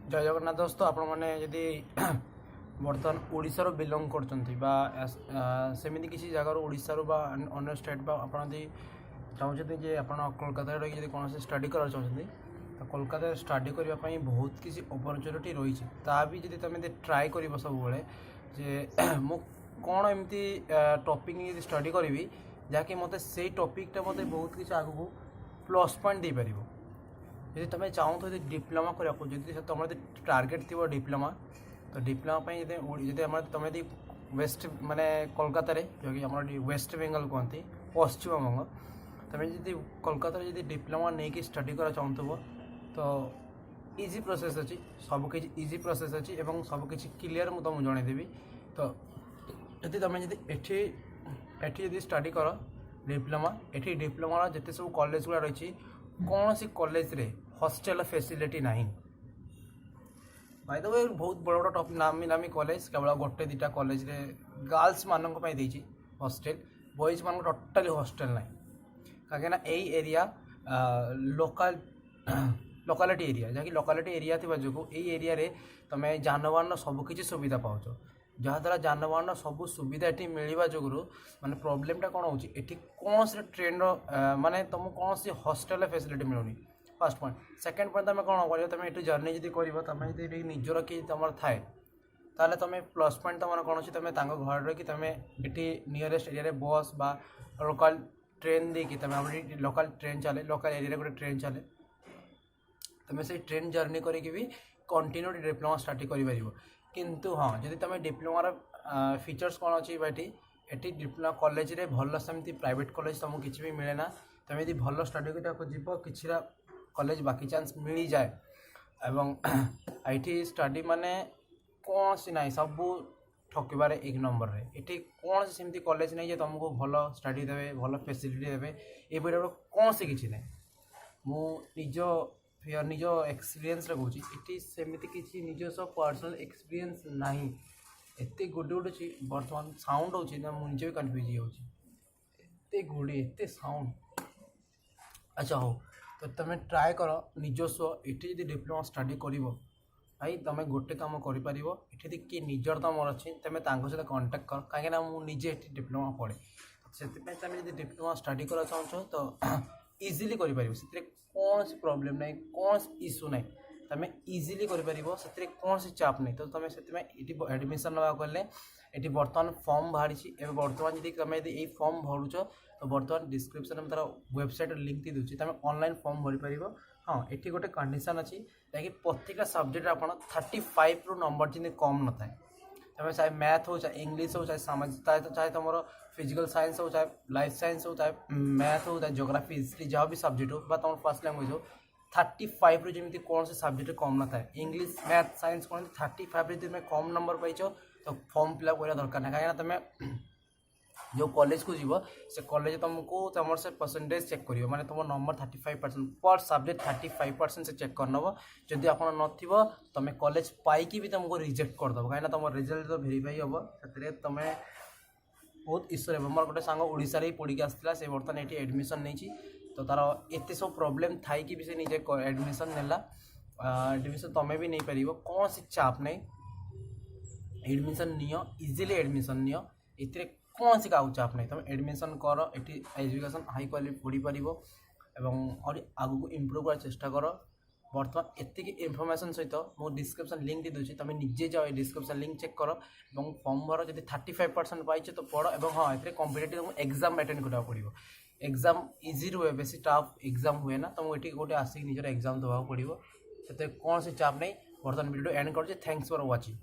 जय जगन्नाथ दोस्त आपण मैंने जदि बर्तमान ओडिशार बिलंग करमती किसी जगार ओडिशार अन्य स्टेट आपड़ी चाहते जे आप कोलकाता रही कौन स्टडी करा चाहते तो कोलकाता स्टडी करने बहुत किसी अपरचुनिटी रही भी जब तुम ट्राए कर सब जे मु कौन एमती टॉपिक यदि स्टडी करी जहाँकि मत से टॉपिकटा मत बहुत किसी आगू प्लस पॉइंट दे पार यदि तुम चाहूँ तो डिप्लोमा करने जब तुम टार्गेट थी डिप्लोमा तो डिप्लोमा तुम यदि वेस्ट माने कोलकाता जो कि आम वेस्ट बेंगल कहते पश्चिम बंग तुम जब कोलकाता जब डिप्लोमा नहीं कि स्टडी करा चाहूब तो इजी प्रोसेस अच्छी सबकि इजी प्रोसेस अच्छी एवं सबकि क्लीयर मुझे तुमको जनईदेवी तो यदि तुम जब स्टडी कर डिप्लोमा ये डिप्लोमा जिते सब कॉलेज गुड़ा रही कौन सी कॉलेज रे हॉस्टल फैसिलिटी नहीं भाई तो बहुत बड़ बड़ टॉप नामी नामी कॉलेज केवल गोटे दुटा कॉलेज रे गर्ल्स मानक हॉस्टल बॉयज मान टोटाली हॉस्टल ना कहीं यही एरिया लोकल लोकालिटी एरिया जहाँकि लोकालिटी एरिया थी जो यही एरिया रे तुम जानवाहन सबकि सुविधा पाच जहाँद्वारा जानवाहन सब सुविधा ये मिलवा जो माने प्रोब्लेमटा कौन हो कौन से ट्रेन माने तुमको कौन सी हॉस्टल फैसिलिटी मिलूनी फर्स्ट पॉइंट सेकेंड पॉइंट तुम कौन कर तुम ये जर्नी जब कर तुम जब निजर कि तुम थाए ताले तुम प्लस पॉइंट तुम कौन अच्छी तुम घर रही तुम ये नियरेस्ट एरिया बस बा लोकल ट्रेन देखिए तुम लोकल ट्रेन चले लोकल एरिया गोटे ट्रेन चले तुम से ट्रेन जर्नी करके भी कंटिन्यू डिप्लोमा स्टार्ट कर किंतु हाँ जब तुम डिप्लोमार फीचर्स कौन अच्छी ये डिप्लोमा कॉलेज रे भल सेमती प्राइवेट कॉलेज तुमको किसी भी मिले ना तुम यदि भल स्टडी करने जीव कि कॉलेज बाकी चांस मिल जाए एवं ये स्टडी माने कौन सी ना सब ठकबार एक नंबर रे ये कौन सी सेमती कॉलेज नहीं जे तुमको भल स्टडी देवे भल फैसिलिटी देवे ये वीडियो कौन सी किसी ना निज एक्सपीरियंस कहूँ ये सेमती किसी निजस्व पर्सनल एक्सपीरियंस नहीं एत गुड अच्छी बर्तमान साउंड हो मुझे भी कन्फ्यूज होते गुड़ी एत साउंड अच्छा हो तो तुम ट्राए कर निजस्व ये जब डिप्लोमा स्टडी कर भाई तुम गोटे कम कर ये किए निजर तुम अच्छी तुम सहित कंटाक्ट कर कहीं मुझे ये डिप्लोमा पढ़े से तुम जब डिप्लोमा स्टडी करा चाहो तो इजिली कर कौन सी प्रॉब्लम नहीं कौन इश्यू नहीं तुम इजिली कर कौन सी चाप नहीं तो तुम से एडमिशन ना गले ये बर्तमान फॉर्म बाहरी बर्तमान जब तुम ये फॉर्म भरुच तो बर्तमान डिस्क्रिप्शन में तार वेबसाइट लिंक दी दूसरी तुम ऑनलाइन फॉर्म भरी पार हाँ ये गोटे कंडीशन अच्छी जहाँकि प्रत्येक सब्जेक्ट आप 35 रु नंबर जमी कम न था तुम चाहे मैथ हो चाहे इंग्लीश हो चाहे सामाजिक चाहे तुम फिजिकल साइंस हो चाहे लाइफ साइंस हो चाहे मैथ हो चाहे ज्योग्राफी हिस्ट्री जहाँ भी सब्जेक्ट हो तुम फर्स्ट लैंग्वेज हो 35 रु जमी कौन से सब्जेक्ट कम न था इंग्लीश मैथ साइंस कौन 35 तुम कम नंबर पाइच तो फॉर्म फिलअप करने दरकार ना कहीं तुम जो कॉलेज को जीव से कॉलेज तुमको तुम से परसेंटेज चेक कर माने तुम नंबर 35% पर सब्जेक्ट 35% से चेक कर नब जदि आप नथिबो तुम कॉलेज पाई भी तुमको रिजेक्ट करदेव कहीं तुम रिजल्ट तो भेरीफाई हम से तुम बहुत ईश्वर मोर गोटे सांग ओडिशा ही पढ़ी आसाला से बर्तमान ये एडमिशन नहीं तो तार एत सब प्रोब्लेम थी भी से निजे एडमिशन नेला एडमिशन तुम्हें भी नहीं पार कौन सी चाप नहीं admission neo easily admission neo ये कौन सी क्या चाप नहीं तुम एडमिशन कर ये एजुकेशन हाई क्वालिटी पढ़ी पार और आगू को इम्प्रूव कर चेष्टा कर बर्तमान एतिक इनफर्मेशन सहित मो डिस्क्रिप्शन लिंक दी दूसरी तुम निजे जाओ डिस्क्रिप्शन लिंक चेक कर फॉर्म भर जब 35% पाइछ तो पढ़ और हाँ ये कॉम्पिटिटिव एग्जाम अटेंड करा पड़ो एग्जाम इजी रुए बेसी टफ एग्जाम हुए ना तुमको ये गोटे आसिक निजर एग्जाम देवा पड़ो से कौन सी चाप नहीं बर्तमान वीडियो एंड कर थैंक्स फॉर वाचिंग।